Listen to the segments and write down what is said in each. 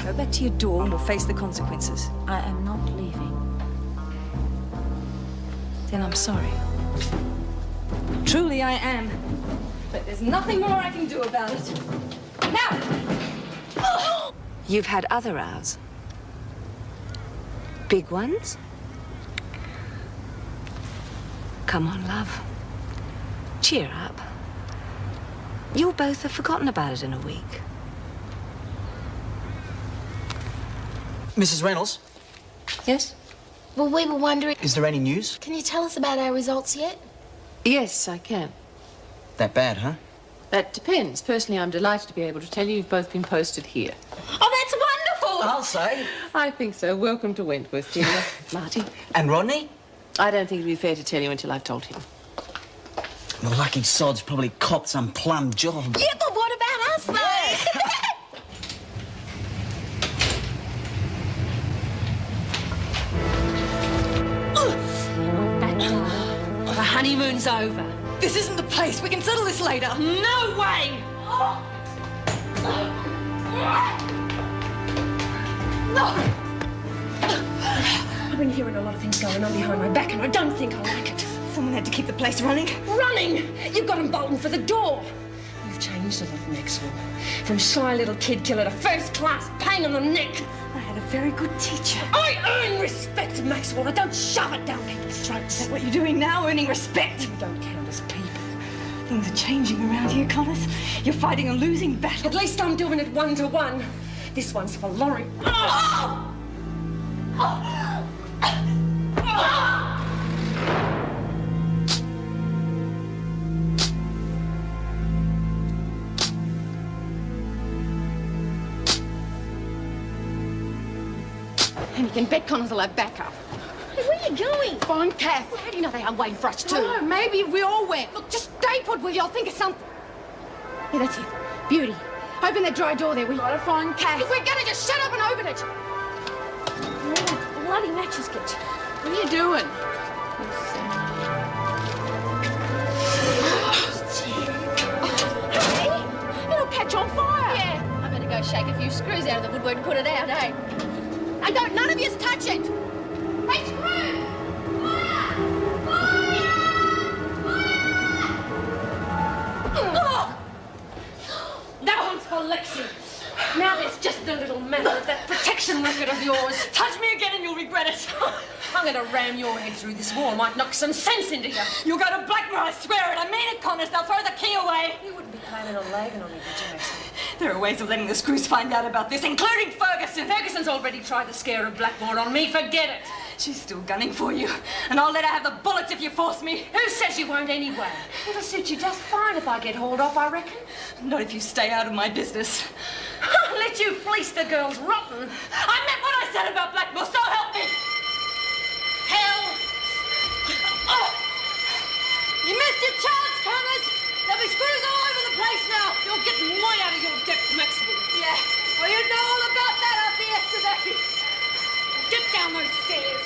Go back to your door and we'll face the consequences. I am not leaving. Then I'm sorry. Truly I am. But there's nothing more I can do about it. Now! You've had other rows. Big ones? Come on, love. Cheer up. You'll both have forgotten about it in a week. Mrs. Reynolds? Yes? Well, we were wondering... Is there any news? Can you tell us about our results yet? Yes, I can. That bad, huh? That depends. Personally, I'm delighted to be able to tell you you've both been posted here. Oh, that's wonderful! I'll say. I think so. Welcome to Wentworth, Delia. Marty. And Rodney? I don't think it'd be fair to tell you until I've told him. The lucky sod's probably copped some plum job. Yeah, but what about us, though? The honeymoon's over. This isn't the place. We can settle this later. No way! I've been hearing a lot of things going on behind my back, and I don't think I like it. Someone had to keep the place running. Running? You've got him bolting for the door. You've changed a lot, Maxwell. From shy little kid killer to first-class pain in the neck. I had a very good teacher. I earn respect, Maxwell. I don't shove it down people's throats. Is that what you're doing now, earning respect? You don't count as people. Things are changing around here, Connors. You're fighting a losing battle. At least I'm doing it 1-to-1. This one's for Laurie. Oh! And you can bet Connors will have backup. Hey, where are you going? Find Kath. How do you know they are waiting for us, too? No, maybe we all went. Look, just stay put, will you? I'll think of something. Yeah, that's it. Beauty. Open that dry door there, will you? Gotta find Kath. If we're gonna just shut up and open it. Bloody matches get you. What are you doing? Hey, it'll catch on fire. Yeah, I better go shake a few screws out of the woodwork and put it out, eh? And don't none of yous touch it. Hey, screw! Fire! Fire! That one's for Lexi. Now there's just a little matter of that protection record of yours. Touch me again and you'll regret it. I'm going to ram your head through this wall. Might knock some sense into you. You'll go to Blackmore, I swear it. I mean it, Connors. They'll throw the key away. You wouldn't be planning on lagging on me, would you, Maxine? There are ways of letting the screws find out about this, including Ferguson. Ferguson's already tried the scare of Blackmore on me. Forget it. She's still gunning for you. And I'll let her have the bullets if you force me. Who says you won't anyway? It'll suit you just fine if I get hauled off, I reckon. Not if you stay out of my business. Let you fleece the girls rotten. I meant what I said about Blackmore, so help me. Hell. Oh. You missed your chance, Connors. There'll be screws all over the place now. You're getting way out of your depth, Maxwell. Yeah. Well, you know all about that after yesterday. Get down those stairs.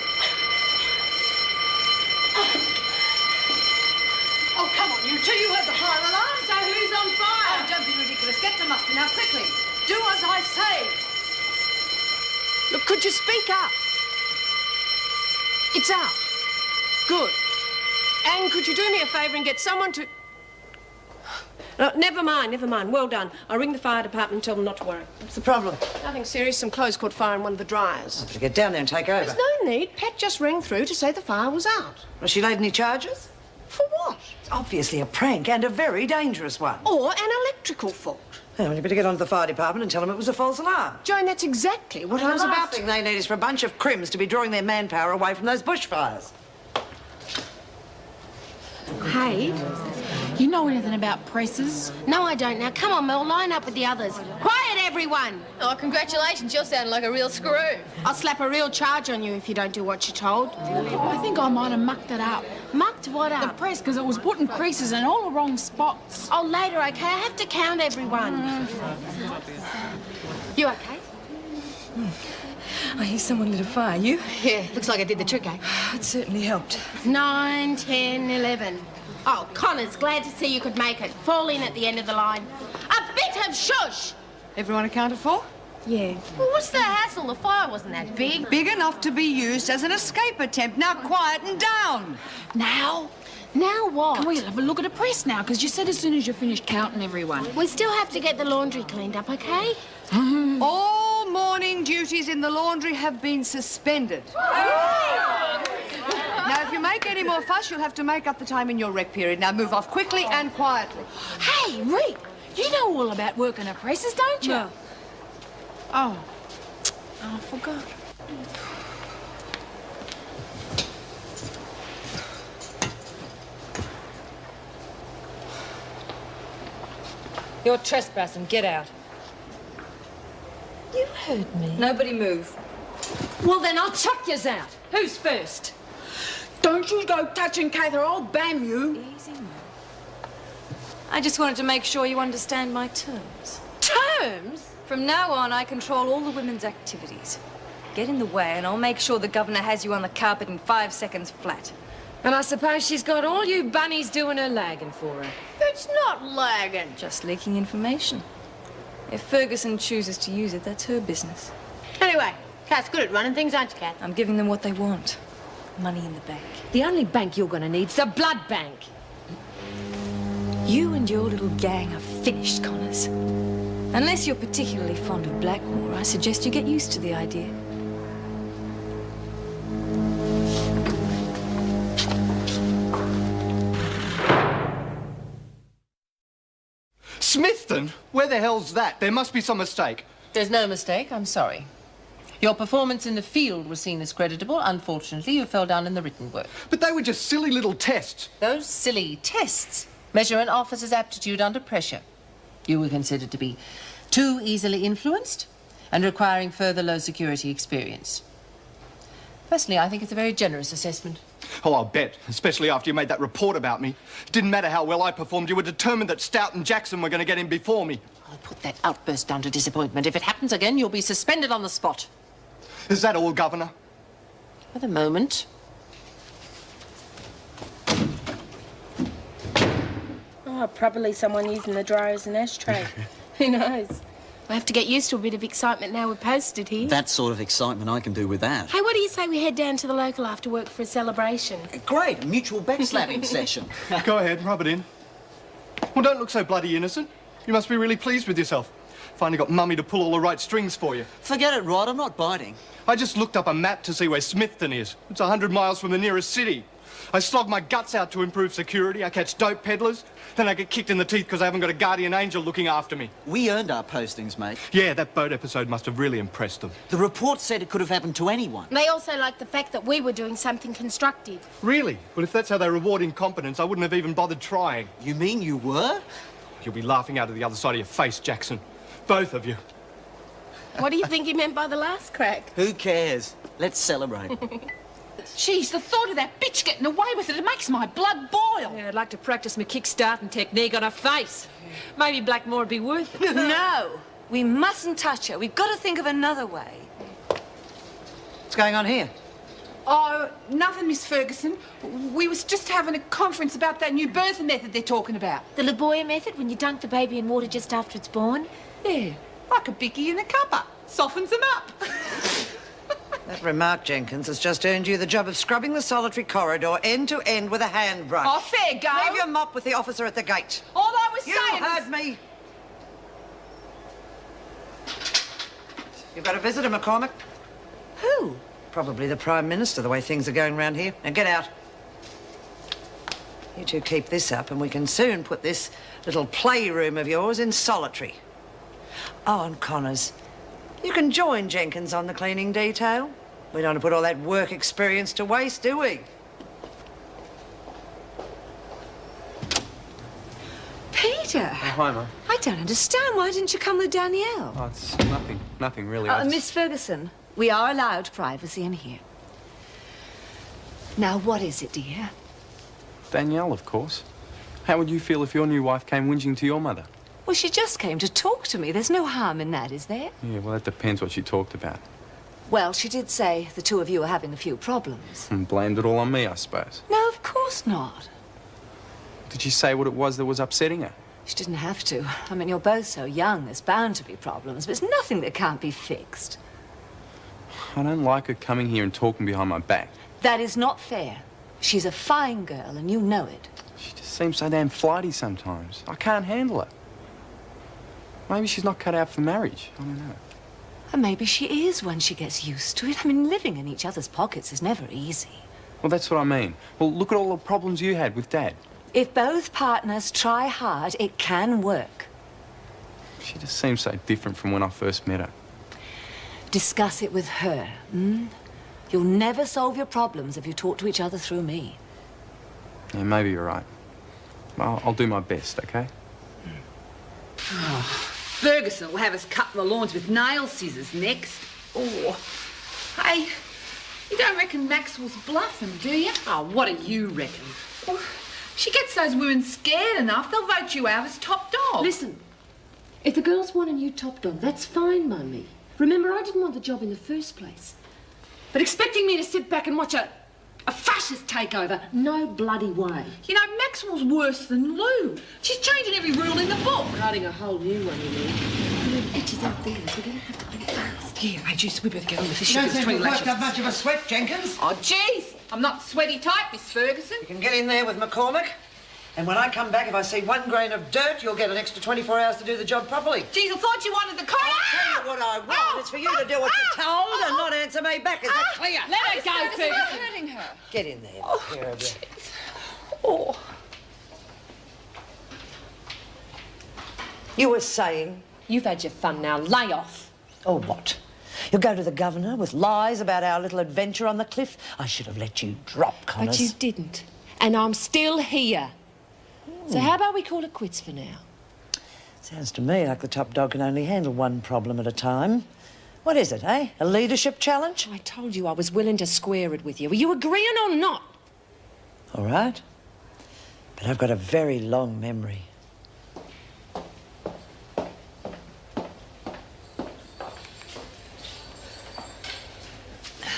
Oh, come on, you two. You heard the fire alarm, so who's on fire? Oh, don't be ridiculous. Get to muster now, quickly. Do as I say. Look, could you speak up? It's out. Good. And could you do me a favour and get someone to... No, never mind, never mind. Well done. I'll ring the fire department and tell them not to worry. What's the problem? Nothing serious. Some clothes caught fire in one of the dryers. I'll have to get down there and take over. There's no need. Pat just rang through to say the fire was out. Was she laid any charges? For what? It's obviously a prank and a very dangerous one. Or an electrical fault. Well, you better get on to the fire department and tell them it was a false alarm. Joan, that's exactly what I was The about last thing they need is for a bunch of crims to be drawing their manpower away from those bushfires. Hey, you know anything about presses? No, I don't. Now, come on, Mel, line up with the others. Quiet, everyone. Oh, congratulations. You're sounding like a real screw. I'll slap a real charge on you if you don't do what you're told. I think I might have mucked it up. Mucked what The up? press, because it was putting creases in all the wrong spots. Oh, later, okay? I have to count everyone. You okay? I hear someone lit a fire. You? Yeah, looks like I did the trick, eh? It certainly helped. 9, 10, 11. Oh, Connors, glad to see you could make it. Fall in at the end of the line. A bit of shush! Everyone accounted for? Yeah. Well, what's the hassle? The fire wasn't that big. Big enough to be used as an escape attempt. Now quieten down. Now? Now what? We'll have a look at the press now, because you said as soon as you finished counting everyone. We still have to get the laundry cleaned up, okay? All morning duties in the laundry have been suspended. Now, if you make any more fuss, you'll have to make up the time in your rec period. Now, move off quickly and quietly. Hey, Rita, you know all about working at presses, don't you? No. Oh, I forgot. You're trespassing. Get out. You heard me. Nobody move. Well, then I'll chuck yous out. Who's first? Don't you go touching Kath or I'll bam you. Easy now. I just wanted to make sure you understand my terms. Terms? From now on, I control all the women's activities. Get in the way and I'll make sure the governor has you on the carpet in 5 seconds flat. And I suppose she's got all you bunnies doing her lagging for her. It's not lagging. Just leaking information. If Ferguson chooses to use it, that's her business. Anyway, Kath's good at running things, aren't you, Kath? I'm giving them what they want. Money in the bank. The only bank you're gonna need's the blood bank. You and your little gang are finished, Connors. Unless you're particularly fond of Blackmore, I suggest you get used to the idea. Smithton? Where the hell's that? There must be some mistake. There's no mistake, I'm sorry. Your performance in the field was seen as creditable. Unfortunately, you fell down in the written work. But they were just silly little tests. Those silly tests measure an officer's aptitude under pressure. You were considered to be too easily influenced and requiring further low-security experience. Personally, I think it's a very generous assessment. Oh, I'll bet. Especially after you made that report about me. It didn't matter how well I performed. You were determined that Stout and Jackson were going to get in before me. I'll put that outburst down to disappointment. If it happens again, you'll be suspended on the spot. Is that all, Governor? For the moment. Oh, probably someone using the dryer as an ashtray. Who knows? We'll have to get used to a bit of excitement now we're posted here. That sort of excitement I can do without. Hey, what do you say we head down to the local after work for a celebration? Great, a mutual backslapping session. Go ahead, rub it in. Well, don't look so bloody innocent. You must be really pleased with yourself. Finally got Mummy to pull all the right strings for you. Forget it, Rod, I'm not biting. I just looked up a map to see where Smithton is. It's 100 miles from the nearest city. I slog my guts out to improve security. I catch dope peddlers. Then I get kicked in the teeth because I haven't got a guardian angel looking after me. We earned our postings, mate. Yeah, that boat episode must have really impressed them. The report said it could have happened to anyone. They also liked the fact that we were doing something constructive. Really? Well, if that's how they reward incompetence, I wouldn't have even bothered trying. You mean you were? You'll be laughing out of the other side of your face, Jackson. Both of you. What do you think he meant by the last crack? Who cares? Let's celebrate. Jeez, the thought of that bitch getting away with it makes my blood boil. Yeah, I'd like to practice my kick-starting technique on her face. Maybe Blackmore would be worth it. No, we mustn't touch her. We've got to think of another way. What's going on here? Oh, nothing, Miss Ferguson. We was just having a conference about that new birth method they're talking about. The Laboya method, when you dunk the baby in water just after it's born? Yeah, like a bicky in a cuppa. Softens them up. That remark, Jenkins, has just earned you the job of scrubbing the solitary corridor end to end with a hand brush. Oh, fair go. Leave your mop with the officer at the gate. All I was You saying heard me. You've got a visitor, McCormick. Who? Probably the Prime Minister, the way things are going round here. Now, get out. You two keep this up and we can soon put this little playroom of yours in solitary. Oh, and Connors, you can join Jenkins on the cleaning detail. We don't want to put all that work experience to waste, do we? Peter! Hi, Mum. I don't understand. Why didn't you come with Danielle? Oh, it's nothing really. Miss Ferguson, we are allowed privacy in here. Now, what is it, dear? Danielle, of course. How would you feel if your new wife came whinging to your mother? Well, she just came to talk to me. There's no harm in that, is there? Yeah, well, that depends what she talked about. Well, she did say the two of you are having a few problems. And blamed it all on me, I suppose. No, of course not. Did she say what it was that was upsetting her? She didn't have to. I mean, you're both so young, there's bound to be problems, but it's nothing that can't be fixed. I don't like her coming here and talking behind my back. That is not fair. She's a fine girl, and you know it. She just seems so damn flighty sometimes. I can't handle her. Maybe she's not cut out for marriage. I don't know. And maybe she is when she gets used to it. I mean, living in each other's pockets is never easy. Well, that's what I mean. Well, look at all the problems you had with Dad. If both partners try hard, it can work. She just seems so different from when I first met her. Discuss it with her. You'll never solve your problems if you talk to each other through me. Yeah, maybe you're right. I'll do my best, okay? Ferguson will have us cutting the lawns with nail scissors next. Oh. Hey, you don't reckon Maxwell's bluffing, do you? Oh, what do you reckon? Well, she gets those women scared enough, they'll vote you out as top dog. Listen, if the girls want a new top dog, that's fine, Mummy. Remember, I didn't want the job in the first place. But expecting me to sit back and watch a fascist takeover, no bloody way. You know, Maxwell's worse than Lou. She's changing every rule in the book. Writing a whole new one, you mean? You know, bitches and things, we're going to have to be fast. Yeah, hey, Juice, we better get on with this. You don't seem to quite have much of a sweat, Jenkins. Oh, jeez, I'm not sweaty type, Miss Ferguson. You can get in there with McCormick. And when I come back, if I see 1 grain of dirt, you'll get an extra 24 hours to do the job properly. Jeez, I thought you wanted the car. I'll tell you what I want. It's for you to do what you're told and not answer me back. Is that clear? Let her go, Ferguson. You're hurting her. Get in there. Care of you. Oh. You were saying? You've had your fun now. Lay off. Oh, what? You'll go to the governor with lies about our little adventure on the cliff? I should have let you drop, Connors. But you didn't. And I'm still here. So how about we call it quits for now? Sounds to me like the top dog can only handle one problem at a time. What is it, eh? A leadership challenge? I told you I was willing to square it with you. Are you agreeing or not? All right. But I've got a very long memory.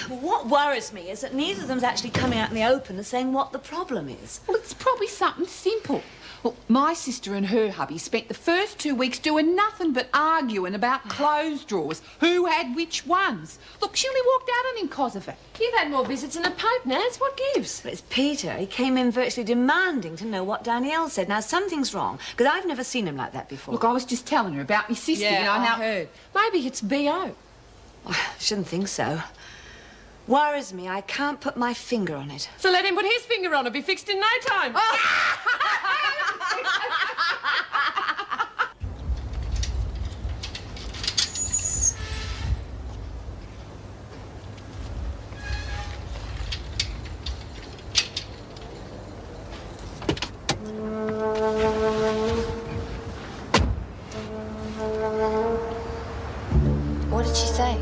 What worries me is that neither of them's actually coming out in the open and saying what the problem is. Well, it's probably something simple. Well, my sister and her hubby spent the first 2 weeks doing nothing but arguing about clothes drawers, who had which ones. Look, she only walked out on him because of it. You've had more visits than the Pope, Naz. What gives? But it's Peter. He came in virtually demanding to know what Danielle said. Now, something's wrong, because I've never seen him like that before. Look, I was just telling her about my sister, you know, I how... heard. Maybe it's B.O. I shouldn't think so. Worries me. I can't put my finger on it. So let him put his finger on it. Be fixed in no time. What did she say?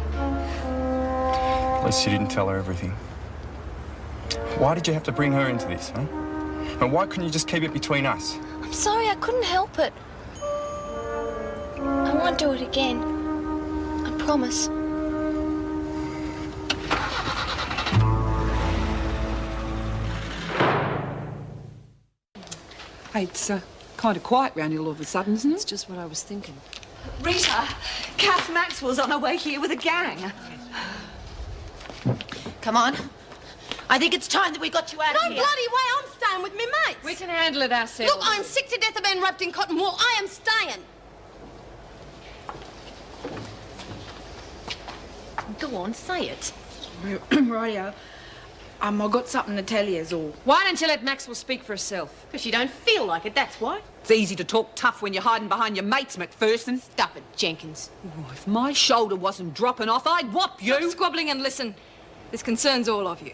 At least you didn't tell her everything. Why did you have to bring her into this, huh? And why couldn't you just keep it between us? I'm sorry, I couldn't help it. I won't do it again. I promise. Hey, it's kind of quiet round here all of a sudden, isn't it? That's just what I was thinking. Rita, Kath Maxwell's on her way here with a gang. Come on. I think it's time that we got you out No of here. bloody way, I'm staying with me mates. We can handle it ourselves. Look, I'm sick to death of being wrapped in cotton wool. I am staying. Go on, say it. Rightio. I got something to tell you, is all. Why don't you let Maxwell speak for herself? Because you don't feel like it, that's why. It's easy to talk tough when you're hiding behind your mates, McPherson. Stop it, Jenkins. Oh, if my shoulder wasn't dropping off, I'd whop you. Stop squabbling and listen. This concerns all of you.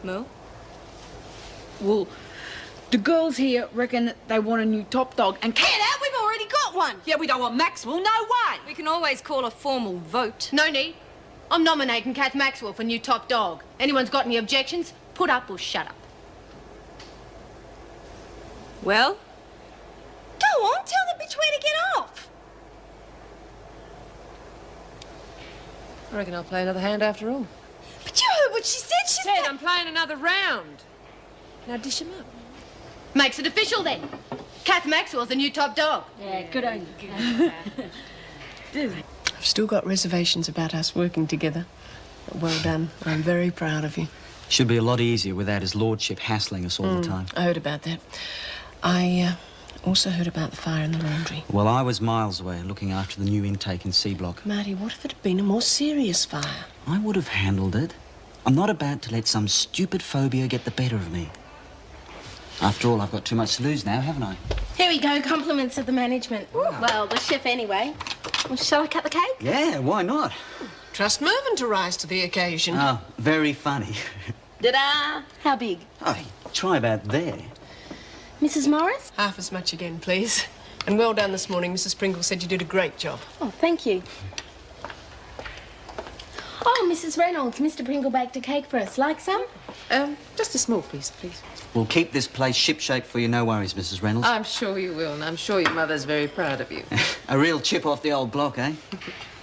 Mo? Well, the girls here reckon that they want a new top dog and... Get out, we've already got one. Yeah, we don't want Maxwell, no way. We can always call a formal vote. No need. I'm nominating Kath Maxwell for new top dog. Anyone's got any objections, put up or shut up. Well? Go on, tell the bitch where to get off. I reckon I'll play another hand after all. But you heard what she said. She Ted, I'm playing another round. Now dish him up. Makes it official then. Kath Maxwell's the new top dog. Yeah, good on you. I've still got reservations about us working together. Well done. I'm very proud of you. Should be a lot easier without his lordship hassling us all the time. I heard about that. I also heard about the fire in the laundry. Well, I was miles away looking after the new intake in C Block. Marty, what if it had been a more serious fire? I would have handled it. I'm not about to let some stupid phobia get the better of me. After all, I've got too much to lose now, haven't I? Here we go, compliments of the management. Well, the chef anyway. Well, shall I cut the cake? Yeah, why not? Trust Mervyn to rise to the occasion. Oh, very funny. Ta-da! How big? Oh, try about there. Mrs. Morris? Half as much again, please. And well done this morning. Mrs. Pringle said you did a great job. Oh, thank you. Oh, Mrs. Reynolds, Mr. Pringle baked a cake for us. Like some? Just a small piece, please. We'll keep this place shipshape for you, no worries, Mrs. Reynolds. I'm sure you will, and I'm sure your mother's very proud of you. A real chip off the old block, eh?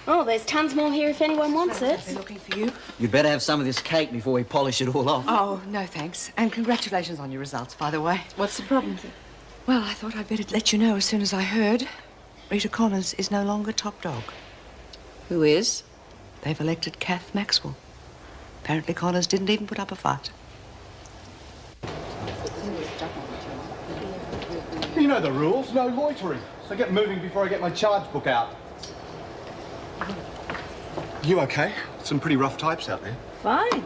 Oh, there's tons more here if anyone wants it. They're looking for you. You'd better have some of this cake before we polish it all off. Oh, no thanks. And congratulations on your results, by the way. What's the problem? Well, I thought I'd better let you know as soon as I heard. Rita Connors is no longer top dog. Who is? They've elected Kath Maxwell. Apparently Connors didn't even put up a fight. You know the rules, no loitering. So get moving before I get my charge book out. You okay? Some pretty rough types out there. Fine.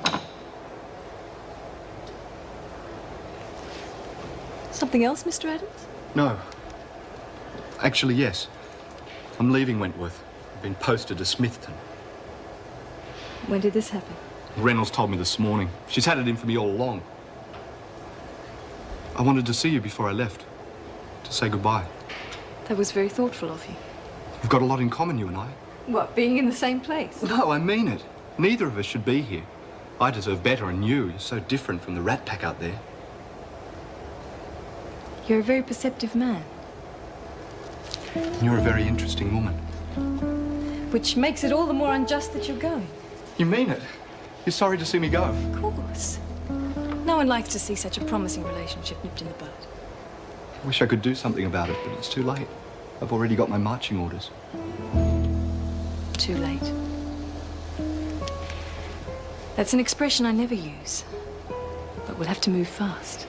Something else, Mr. Adams? No. Actually, yes. I'm leaving Wentworth. I've been posted to Smithton. When did this happen? Reynolds told me this morning. She's had it in for me all along. I wanted to see you before I left. To say goodbye. That was very thoughtful of you. We've got a lot in common, you and I. What, being in the same place? No, I mean it. Neither of us should be here. I deserve better, and you're so different from the rat pack out there. You're a very perceptive man. You're a very interesting woman. Which makes it all the more unjust that you're going. You mean it? You're sorry to see me go? Of course. No one likes to see such a promising relationship nipped in the bud. I wish I could do something about it, but it's too late. I've already got my marching orders. Too late. That's an expression I never use. But we'll have to move fast.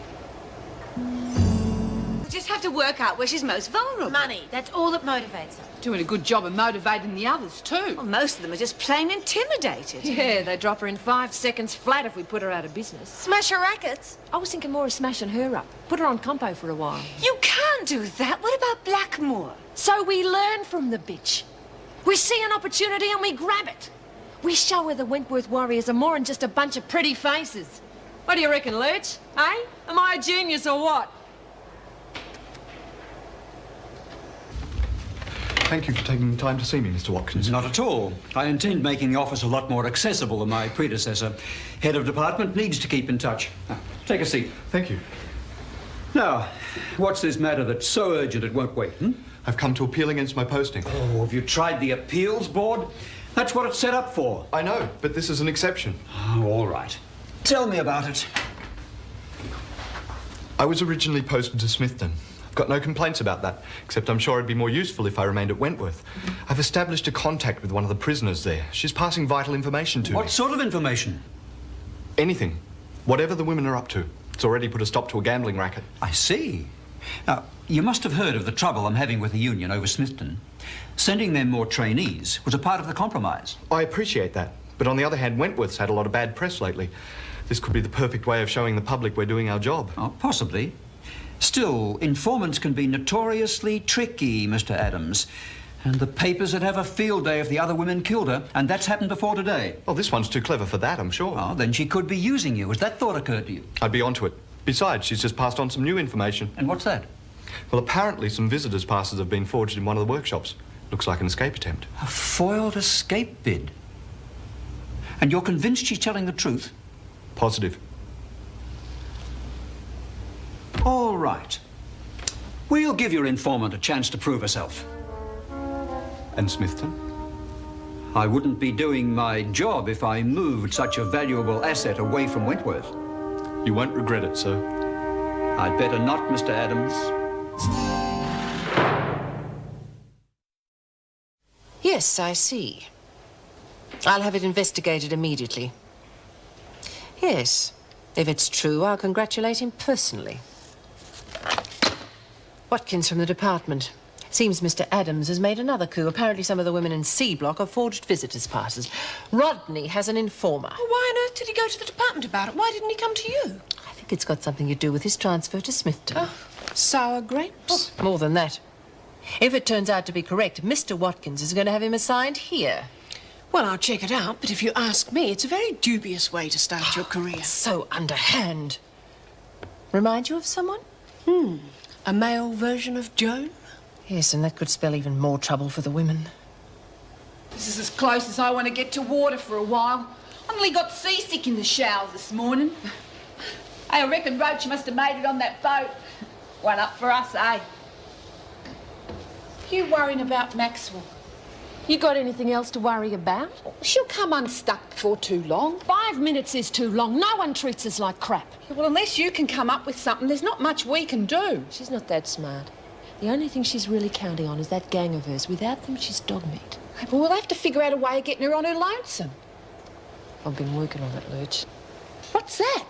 We just have to work out where she's most vulnerable. Money. That's all that motivates her. Doing a good job of motivating the others, too. Well, most of them are just plain intimidated. Yeah, they drop her in 5 seconds flat if we put her out of business. Smash her rackets. I was thinking more of smashing her up. Put her on compo for a while. You can't do that. What about Blackmore? So we learn from the bitch. We see an opportunity and we grab it. We show her the Wentworth Warriors are more than just a bunch of pretty faces. What do you reckon, Lurch? Eh? Am I a genius or what? Thank you for taking the time to see me, Mr. Watkins. Not at all. I intend making the office a lot more accessible than my predecessor. Head of department needs to keep in touch. Now, take a seat. Thank you. Now, what's this matter that's so urgent it won't wait, I've come to appeal against my posting. Oh, have you tried the appeals board? That's what it's set up for. I know, but this is an exception. Oh, all right. Tell me about it. I was originally posted to Smithton. I've got no complaints about that, except I'm sure it'd be more useful if I remained at Wentworth. I've established a contact with one of the prisoners there. She's passing vital information to me. What sort of information? Anything. Whatever the women are up to. It's already put a stop to a gambling racket. I see. Now, you must have heard of the trouble I'm having with the union over Smithton. Sending them more trainees was a part of the compromise. I appreciate that. But on the other hand, Wentworth's had a lot of bad press lately. This could be the perfect way of showing the public we're doing our job. Oh, possibly. Still, informants can be notoriously tricky, Mr. Adams. And the papers would have a field day if the other women killed her, and that's happened before today. Well, this one's too clever for that, I'm sure. Oh, then she could be using you. Has that thought occurred to you? I'd be onto it. Besides, she's just passed on some new information. And what's that? Well, apparently some visitors' passes have been forged in one of the workshops. Looks like an escape attempt. A foiled escape bid? And you're convinced she's telling the truth? Positive. All right. We'll give your informant a chance to prove herself. And Smithton? I wouldn't be doing my job if I moved such a valuable asset away from Wentworth. You won't regret it, sir. I'd better not, Mr. Adams. Yes, I see. I'll have it investigated immediately. Yes, if it's true, I'll congratulate him personally. Watkins from the department. Seems Mr. Adams has made another coup. Apparently some of the women in C block have forged visitors' passes. Rodney has an informer. Well, why on earth did he go to the department about it? Why didn't he come to you? I think it's got something to do with his transfer to Smithton. Oh, sour grapes? Oh, more than that. If it turns out to be correct, Mr. Watkins is going to have him assigned here. Well, I'll check it out, but if you ask me, it's a very dubious way to start your career. So underhand. Remind you of someone? A male version of Joan? Yes, and that could spell even more trouble for the women. This is as close as I want to get to water for a while. I nearly got seasick in the showers this morning. Hey, I reckon Roach must have made it on that boat. One up for us, eh? You worrying about Maxwell? You got anything else to worry about? She'll come unstuck before too long. 5 minutes is too long. No one treats us like crap. Well, unless you can come up with something, there's not much we can do. She's not that smart. The only thing she's really counting on is that gang of hers. Without them, she's dog meat. Well, we'll have to figure out a way of getting her on her lonesome. I've been working on it, Lurch. What's that?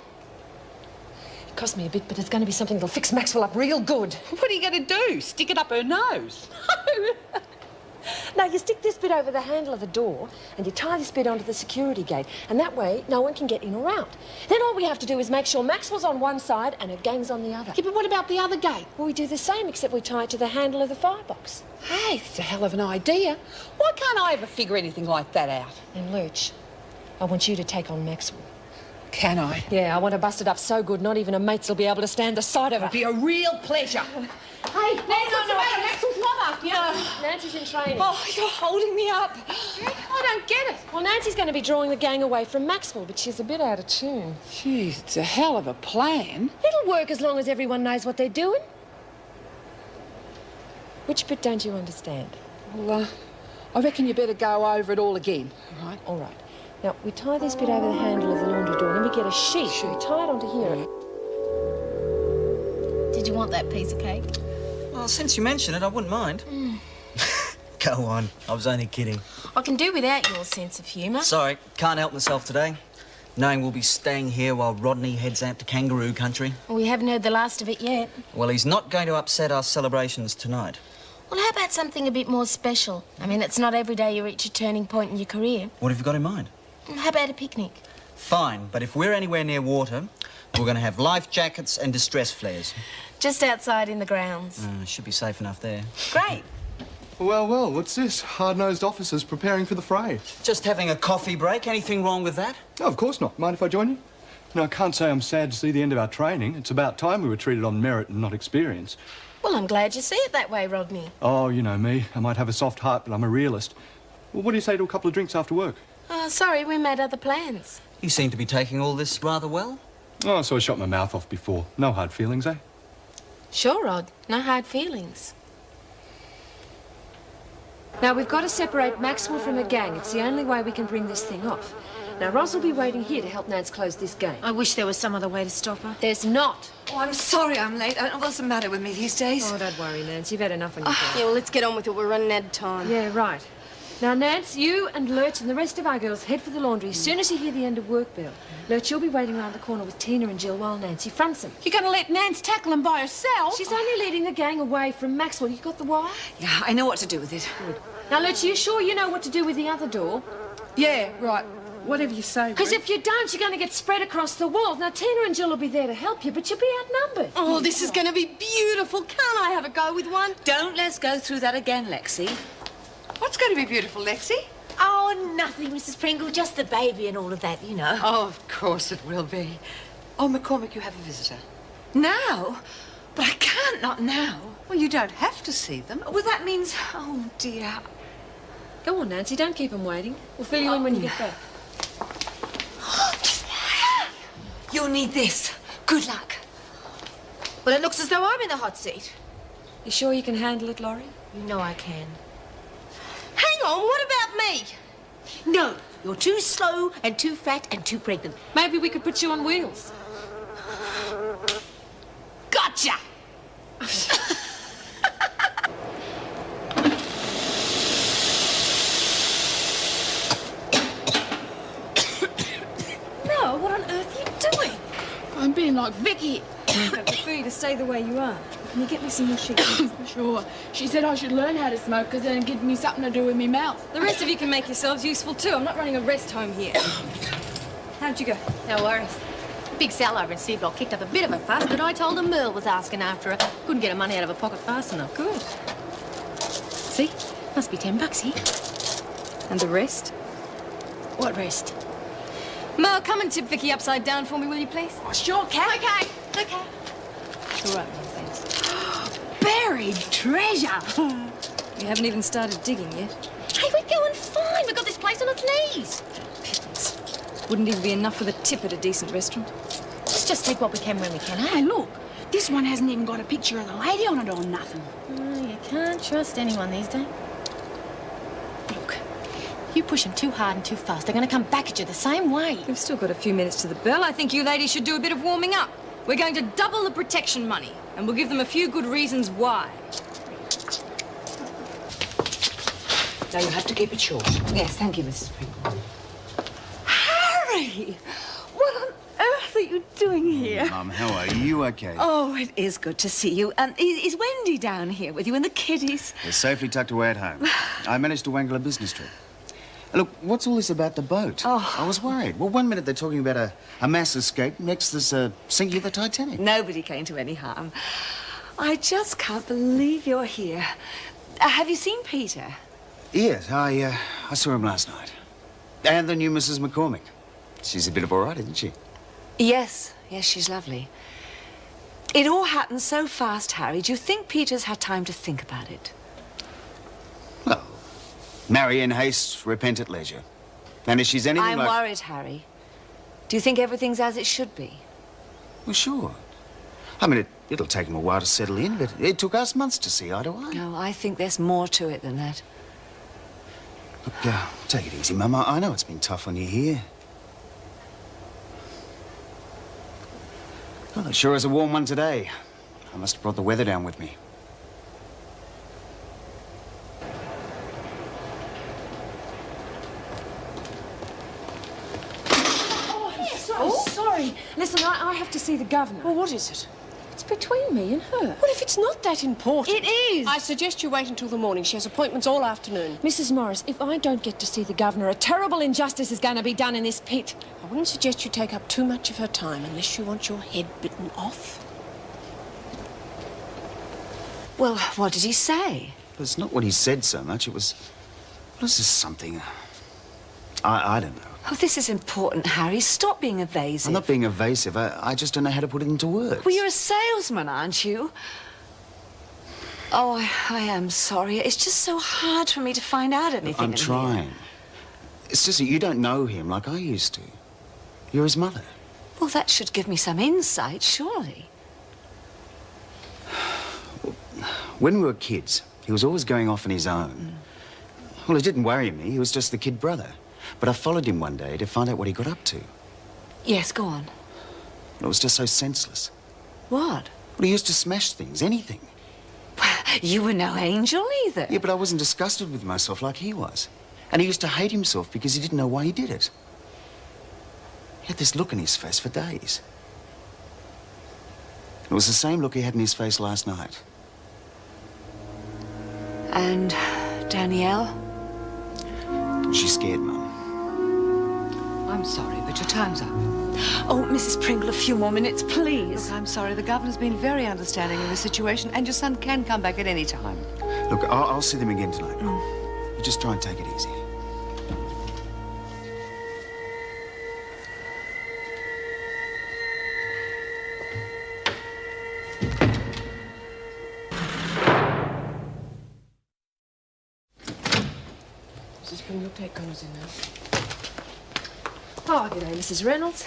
It cost me a bit, but it's going to be something that'll fix Maxwell up real good. What are you going to do? Stick it up her nose? Now, you stick this bit over the handle of the door and you tie this bit onto the security gate, and that way no one can get in or out. Then all we have to do is make sure Maxwell's on one side and her gang's on the other. Yeah, but what about the other gate? Well, we do the same, except we tie it to the handle of the firebox. Hey, it's a hell of an idea. Why can't I ever figure anything like that out? And Lurch, I want you to take on Maxwell. Can I? Yeah, I want to bust it up so good not even her mates will be able to stand the sight of It'll it. be a real pleasure. Hey, Nancy, what's the matter? Maxwell's not up. Nancy's in training. Oh, you're holding me up. I don't get it. Well, Nancy's going to be drawing the gang away from Maxwell, but she's a bit out of tune. Jeez, it's a hell of a plan. It'll work as long as everyone knows what they're doing. Which bit don't you understand? Well, I reckon you better go over it all again, all right? All right. Now, we tie this bit over the handle of the laundry door, and then we get a sheet. We tie it onto here. Did you want that piece of cake? Well, since you mention it, I wouldn't mind. Go on. I was only kidding. I can do without your sense of humour. Sorry, can't help myself today. Knowing we'll be staying here while Rodney heads out to kangaroo country. We haven't heard the last of it yet. Well, he's not going to upset our celebrations tonight. Well, how about something a bit more special? I mean, it's not every day you reach a turning point in your career. What have you got in mind? How about a picnic? Fine, but if we're anywhere near water, we're going to have life jackets and distress flares. Just outside in the grounds. Should be safe enough there. Great. Well, well, what's this? Hard-nosed officers preparing for the fray. Just having a coffee break. Anything wrong with that? No, of course not. Mind if I join you? No, I can't say I'm sad to see the end of our training. It's about time we were treated on merit and not experience. Well, I'm glad you see it that way, Rodney. Oh, you know me. I might have a soft heart, but I'm a realist. Well, what do you say to a couple of drinks after work? Sorry, we made other plans. You seem to be taking all this rather well. Oh, so I shot my mouth off before. No hard feelings, eh? Sure, Rod. No hard feelings. Now, we've got to separate Maxwell from the gang. It's the only way we can bring this thing off. Now, Roz will be waiting here to help Nance close this game. I wish there was some other way to stop her. There's not. Oh, I'm sorry I'm late. I don't know what's the matter with me these days. Oh, don't worry, Nance. You've had enough on your plate. Yeah, well, let's get on with it. We're running out of time. Yeah, right. Now, Nance, you and Lurch and the rest of our girls head for the laundry as soon as you hear the end of work bell. Lurch, you'll be waiting around the corner with Tina and Jill while Nancy fronts them. You're going to let Nance tackle him by herself? She's only leading the gang away from Maxwell. You got the wire? Yeah, I know what to do with it. Good. Now, Lurch, are you sure you know what to do with the other door? Yeah, right. Whatever you say, Because if you don't, you're going to get spread across the walls. Now, Tina and Jill will be there to help you, but you'll be outnumbered. Oh, this is going to be beautiful. Can't I have a go with one? Don't let's go through that again, Lexi. What's going to be beautiful, Lexi? Oh, nothing, Mrs. Pringle. Just the baby and all of that, you know. Oh, of course it will be. Oh, McCormick, you have a visitor. Now? But I can't, not now. Well, you don't have to see them. Well, that means... Oh, dear. Go on, Nancy. Don't keep them waiting. We'll fill you in when you get back. You'll need this. Good luck. Well, it looks as though I'm in the hot seat. You sure you can handle it, Laurie? You know I can. Hang on, what about me? No, you're too slow and too fat and too pregnant. Maybe we could put you on wheels. Gotcha! feeling like Vicky. I prefer you to stay the way you are. Can you get me some more sheets? Sure. She said I should learn how to smoke because then it'd give me something to do with me mouth. The rest of you can make yourselves useful too. I'm not running a rest home here. How'd you go? No worries. Big Sal over in Seablock kicked up a bit of a fuss, but I told her Merle was asking after her. Couldn't get her money out of her pocket fast enough. Good. See? Must be $10 here. And the rest? What rest? Merle, come and tip Vicky upside down for me, will you, please? Oh, sure, Kath. Okay. It's all right, Merle, thanks. Buried treasure. You haven't even started digging yet. Hey, we're going fine. We've got this place on its knees. Pittance. Wouldn't even be enough for the tip at a decent restaurant. Let's just take what we can when we can, eh? Hey, look. This one hasn't even got a picture of the lady on it or nothing. Oh, you can't trust anyone these days. Look, you push them too hard and too fast, they're going to come back at you the same way. We've still got a few minutes to the bell. I think you ladies should do a bit of warming up. We're going to double the protection money, and we'll give them a few good reasons why. Now, you have to keep it short. Yes, thank you, Mrs. Pringle. Harry! What on earth are you doing here? Mum, how are you? You okay? Oh, it is good to see you. Is Wendy down here with you and the kiddies? They're safely tucked away at home. I managed to wangle a business trip. Look, what's all this about the boat? Oh. I was worried. Well, one minute they're talking about a mass escape, next there's a sinking of the Titanic. Nobody came to any harm. I just can't believe you're here. Have you seen Peter? Yes, I saw him last night. And the new Mrs. McCormick. She's a bit of all right, isn't she? Yes, she's lovely. It all happened so fast, Harry. Do you think Peter's had time to think about it? Well, marry in haste, repent at leisure. And if she's anything I'm like... worried, Harry. Do you think everything's as it should be? Well, sure. I mean, it'll take him a while to settle in, but it took us months to see eye to eye. No, I think there's more to it than that. Look, take it easy, Mum. I know it's been tough on you here. Well, it sure is a warm one today. I must have brought the weather down with me. Oh, I'm so sorry. Listen, I have to see the governor. Well, what is it? It's between me and her. Well, if it's not that important... It is. I suggest you wait until the morning. She has appointments all afternoon. Mrs. Morris, if I don't get to see the governor, a terrible injustice is going to be done in this pit. I wouldn't suggest you take up too much of her time unless you want your head bitten off. Well, what did he say? Well, it's not what he said so much. It was... Well, this is something... I don't know. Oh, this is important, Harry. Stop being evasive. I'm not being evasive. I just don't know how to put it into words. Well, you're a salesman, aren't you? Oh, I am sorry. It's just so hard for me to find out anything. I'm trying. It's just that you don't know him like I used to. You're his mother. Well, that should give me some insight, surely. When we were kids, he was always going off on his own. Well, it didn't worry me. He was just the kid brother. But I followed him one day to find out what he got up to. Yes, go on. It was just so senseless. What? Well, he used to smash things, anything. You were no angel either. Yeah, but I wasn't disgusted with myself like he was. And he used to hate himself because he didn't know why he did it. He had this look in his face for days. It was the same look he had in his face last night. And Danielle? She's scared, Mum. I'm sorry, but your time's up. Oh, Mrs. Pringle, a few more minutes, please. Look, I'm sorry. The governor's been very understanding in this situation, and your son can come back at any time. Look, I'll see them again tonight, Mum. You just try and take it easy. Mrs. Pringle, take Connors in now. Oh, g'day, Mrs. Reynolds.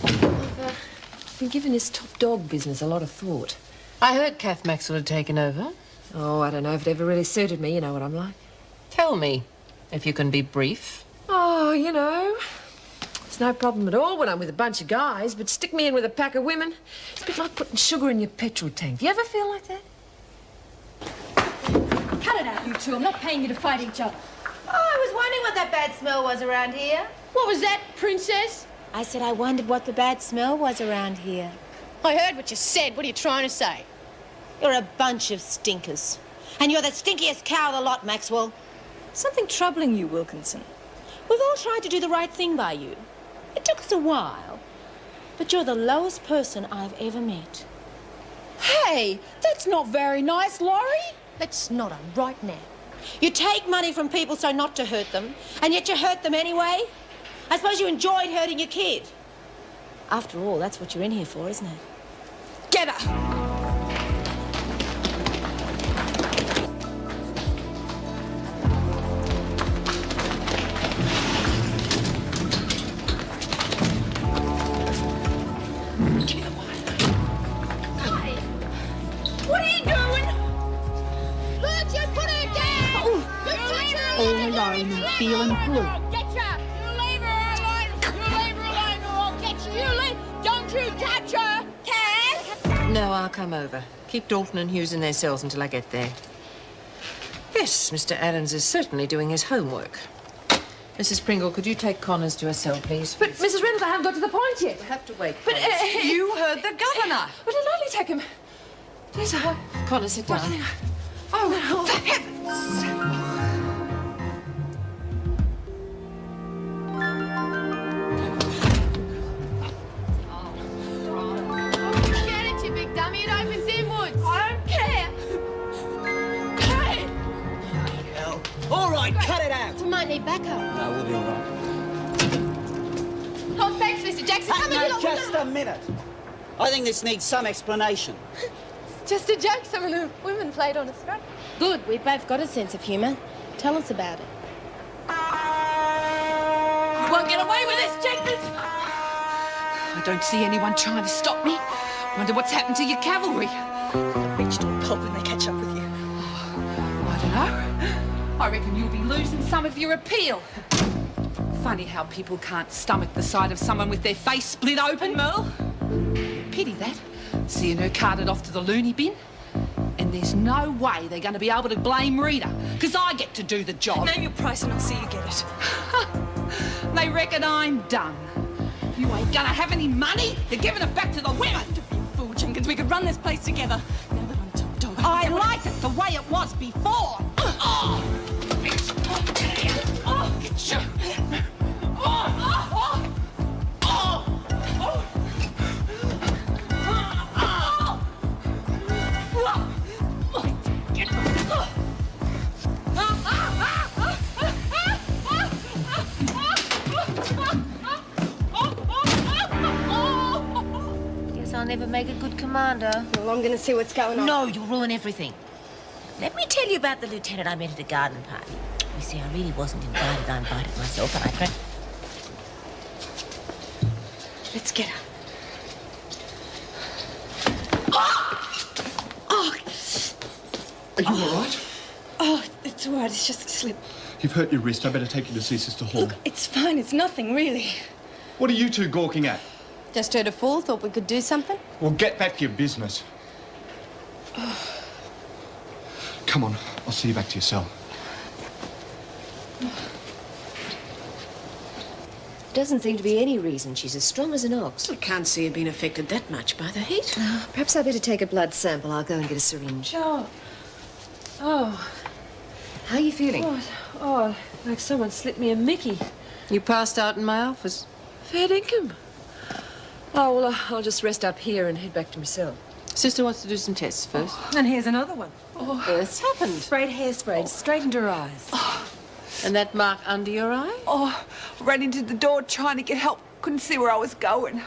I've been giving this top dog business a lot of thought. I heard Kath Maxwell had taken over. Oh, I don't know if it ever really suited me. You know what I'm like. Tell me, if you can be brief. Oh, you know, it's no problem at all when I'm with a bunch of guys, but stick me in with a pack of women, it's a bit like putting sugar in your petrol tank. Do you ever feel like that? Cut it out, you two. I'm not paying you to fight each other. Oh, I was wondering what that bad smell was around here. What was that, princess? I said I wondered what the bad smell was around here. I heard what you said. What are you trying to say? You're a bunch of stinkers. And you're the stinkiest cow of the lot, Maxwell. Something troubling you, Wilkinson. We've all tried to do the right thing by you. It took us a while. But you're the lowest person I've ever met. Hey, that's not very nice, Laurie. That's not right now. You take money from people so not to hurt them, and yet you hurt them anyway? I suppose you enjoyed hurting your kid. After all, that's what you're in here for, isn't it? Get her! What are you doing? Look, you put her down! All alone and feeling good. Get her! You leave her alone! You leave her alone or I'll get you! You leave! Don't you touch her! Kath! No, I'll come over. Keep Dalton and Hughes in their cells until I get there. Yes, Mr. Adams is certainly doing his homework. Mrs. Pringle, could you take Connors to her cell, please? But, Mrs. Reynolds, I haven't got to the point yet. We'll have to wait. But you heard the governor. But it'll only take him... There's a... Connor, sit down. Oh, for heaven's sake. Get it, you big dummy. It opens inwards. I don't care. Hey! All right, cut it out. We might need backup. No, we'll be all right. Oh, thanks, Mr. Jackson. Come No, here. just a minute. I think this needs some explanation. Just a joke some of the women played on us, right? Good. We've both got a sense of humour. Tell us about it. You won't get away with this, Jenkins. I don't see anyone trying to stop me. Wonder what's happened to your cavalry. They'll reach to a pulp when they catch up with you. I don't know. I reckon you'll be losing some of your appeal. Funny how people can't stomach the sight of someone with their face split open, Merle. Pity that. Seeing her carted off to the loony bin. And there's no way they're going to be able to blame Rita, because I get to do the job. Name your price and I'll see you get it. They reckon I'm done. You ain't gonna have any money? You're giving it back to the women. Don't be a fool, Jenkins. We could run this place together. Now that I'm top dog, I like it the way it was before. Oh! Bitch! Oh! Get you! Oh! Oh! Oh! Oh! Guess I'll never make a good commander. Well, I'm going to see what's going on. No, you'll ruin everything. Let me tell you about the lieutenant I met at a garden party. You see, I really wasn't invited. I invited myself, and I... Let's get her. Are you all right? Oh, it's all right. It's just a slip. You've hurt your wrist. I better take you to see Sister Hall. Look, it's fine. It's nothing, really. What are you two gawking at? Just heard a fall. Thought we could do something. Well, get back to your business. Come on, I'll see you back to your cell. Doesn't seem to be any reason. She's as strong as an ox. I can't see her being affected that much by the heat. Perhaps I better take a blood sample. I'll go and get a syringe. Oh, How are you feeling? oh, like someone slipped me a Mickey. You passed out in my office. Fair dinkum. Oh, well, I'll just rest up here and head back to my cell. Sister wants to do some tests first. And here's another one. Oh, what's happened? Sprayed hairspray straight into her eyes. And that mark under your eye? Oh, ran into the door trying to get help. Couldn't see where I was going.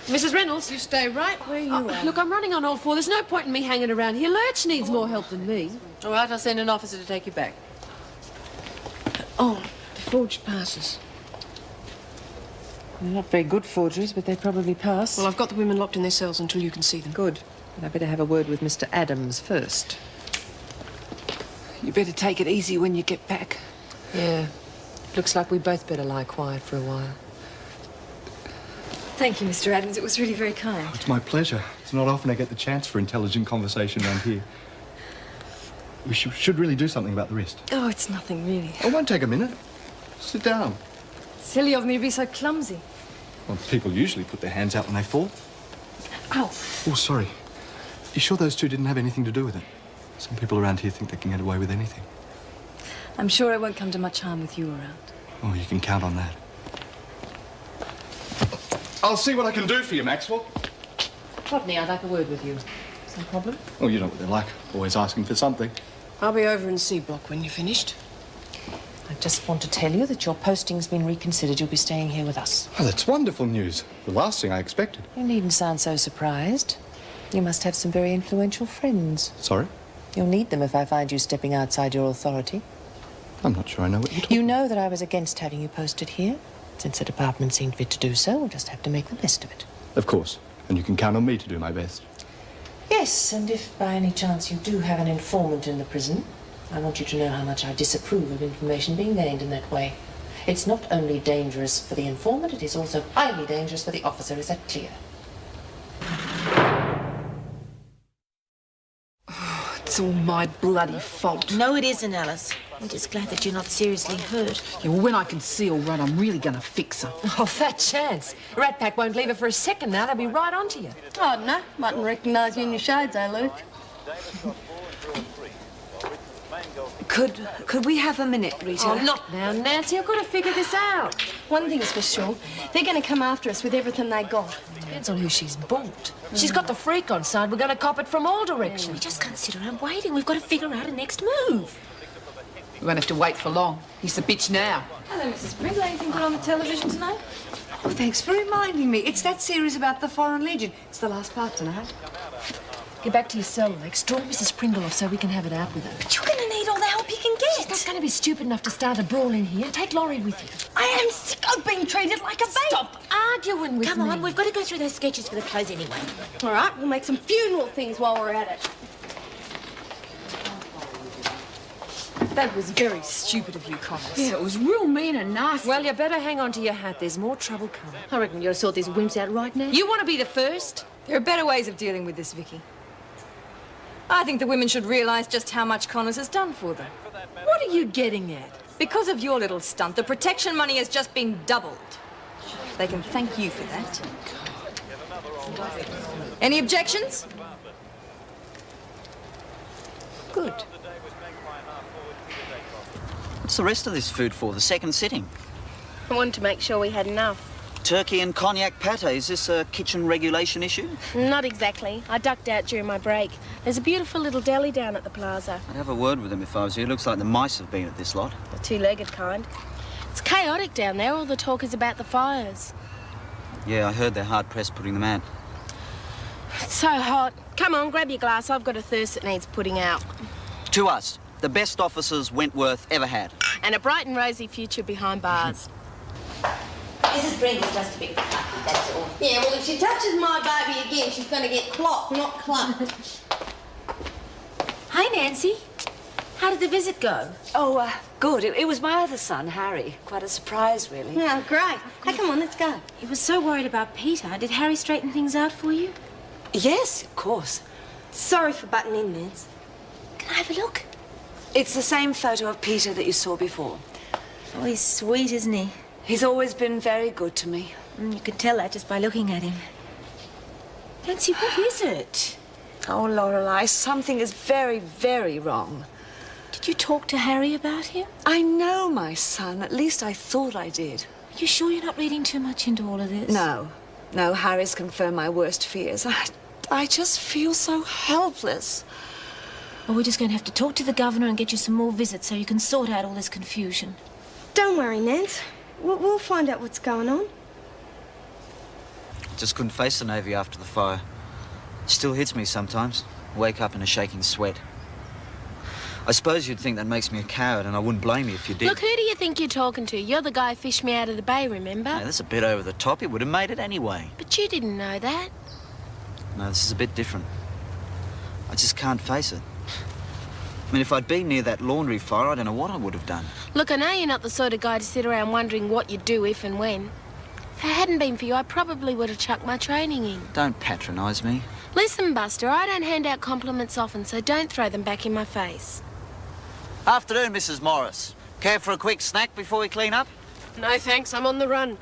Mrs. Reynolds, you stay right where you are. Look, I'm running on all four. There's no point in me hanging around here. Lurch needs more help than me. All right, I'll send an officer to take you back. Oh, the forged passes. They're not very good forgeries, but they probably pass. Well, I've got the women locked in their cells until you can see them. Good. But I better have a word with Mr. Adams first. You better take it easy when you get back. Yeah. Looks like we both better lie quiet for a while. Thank you, Mr. Adams. It was really very kind. It's my pleasure. It's not often I get the chance for intelligent conversation around here. We should really do something about the wrist. Oh, it's nothing, really. It won't take a minute. Sit down. Silly of me to be so clumsy. Well, people usually put their hands out when they fall. Ow. Oh, sorry. You sure those two didn't have anything to do with it? Some people around here think they can get away with anything. I'm sure it won't come to much harm with you around. Oh, you can count on that. I'll see what I can do for you, Maxwell. Rodney, I'd like a word with you. Some problem? Oh, you know what they're like. Always asking for something. I'll be over in C Block when you're finished. I just want to tell you that your posting's been reconsidered. You'll be staying here with us. Oh, that's wonderful news. The last thing I expected. You needn't sound so surprised. You must have some very influential friends. Sorry? You'll need them if I find you stepping outside your authority. I'm not sure I know what you're talking You know that I was against having you posted here. Since the department seemed fit to do so, we'll just have to make the best of it. Of course. And you can count on me to do my best. Yes, and if by any chance you do have an informant in the prison, I want you to know how much I disapprove of information being gained in that way. It's not only dangerous for the informant, it is also highly dangerous for the officer. Is that clear? It's all my bloody fault. No, it isn't, Alice. I'm just glad that you're not seriously hurt. Yeah, well, when I can see all right, I'm really going to fix her. Oh, fat chance. Rat Pack won't leave her for a second now. They'll be right onto you. Oh, no. Mightn't recognise you in your shades, eh, Luke? Could we have a minute, Rita? Oh, not now, Nancy. I've got to figure this out. One thing's for sure. They're going to come after us with everything they got. Depends on who she's bought. She's got the freak on side. We're going to cop it from all directions. We just can't sit around waiting. We've got to figure out a next move. We won't have to wait for long. He's the bitch now. Hello, Mrs. Pringle. Anything good on the television tonight? Oh, thanks for reminding me. It's that series about the Foreign Legion. It's the last part tonight. Get back to your cell, Lex. Draw Mrs. Pringle off so we can have it out with her. But you're going to need all the help you can get. She's not going to be stupid enough to start a brawl in here. Take Laurie with you. I am sick of being treated like a babe. Stop arguing with me. Come on, we've got to go through those sketches for the clothes anyway. All right, we'll make some funeral things while we're at it. That was very stupid of you, Connors. Yeah, it was real mean and nasty. Well, you better hang on to your hat. There's more trouble coming. I reckon you ought to sort these wimps out right now. You want to be the first? There are better ways of dealing with this, Vicky. I think the women should realise just how much Connors has done for them. What are you getting at? Because of your little stunt, the protection money has just been doubled. They can thank you for that. Any objections? Good. What's the rest of this food for? The second sitting? I wanted to make sure we had enough. Turkey and cognac pate. Is this a kitchen regulation issue? Not exactly. I ducked out during my break. There's a beautiful little deli down at the plaza. I'd have a word with them if I was you. Looks like the mice have been at this lot. The two-legged kind. It's chaotic down there. All the talk is about the fires. Yeah, I heard they're hard-pressed putting them out. It's so hot. Come on, grab your glass. I've got a thirst that needs putting out. To us, the best officers Wentworth ever had. And a bright and rosy future behind bars. Mrs. Pringle's just a bit plucky, that's all. Yeah, well, if she touches my baby again, she's going to get clocked, not clucked. Hi, Nancy. How did the visit go? Oh, good. It was my other son, Harry. Quite a surprise, really. Yeah, great. Hey, come on, let's go. He was so worried about Peter. Did Harry straighten things out for you? Yes, of course. Sorry for butting in, Nance. Can I have a look? It's the same photo of Peter that you saw before. Oh, he's sweet, isn't he? He's always been very good to me. You can tell that just by looking at him. Nancy, what is it? Oh, Lorelei, something is very, very wrong. Did you talk to Harry about him? I know my son. At least I thought I did. Are you sure you're not reading too much into all of this? No. No, Harry's confirmed my worst fears. I just feel so helpless. Well, we're just going to have to talk to the governor and get you some more visits so you can sort out all this confusion. Don't worry, Nance. We'll find out what's going on. Just couldn't face the Navy after the fire. Still hits me sometimes. Wake up in a shaking sweat. I suppose you'd think that makes me a coward, and I wouldn't blame you if you did. Look, who do you think you're talking to? You're the guy who fished me out of the bay, remember? Yeah, that's a bit over the top. You would have made it anyway. But you didn't know that. No, this is a bit different. I just can't face it. I mean, if I'd been near that laundry fire, I don't know what I would have done. Look, I know you're not the sort of guy to sit around wondering what you'd do if and when. If it hadn't been for you, I probably would have chucked my training in. Don't patronise me. Listen, Buster, I don't hand out compliments often, so don't throw them back in my face. Afternoon, Mrs. Morris. Care for a quick snack before we clean up? No, thanks. I'm on the run.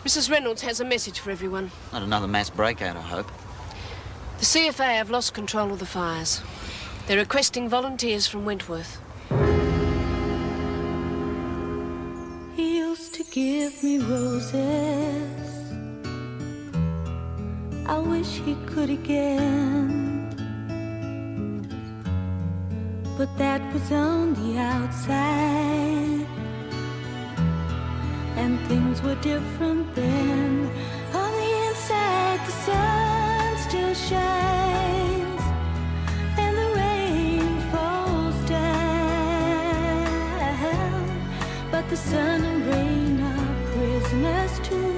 Mrs. Reynolds has a message for everyone. Not another mass breakout, I hope. The CFA have lost control of the fires. They're requesting volunteers from Wentworth. He used to give me roses. I wish he could again. But that was on the outside, and things were different then. On the inside, the sun still shines, and the rain falls down. But the sun and rain are prisoners too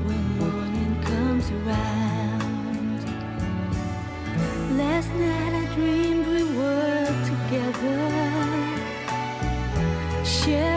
when morning comes around. Last night I dreamed we were together, sharing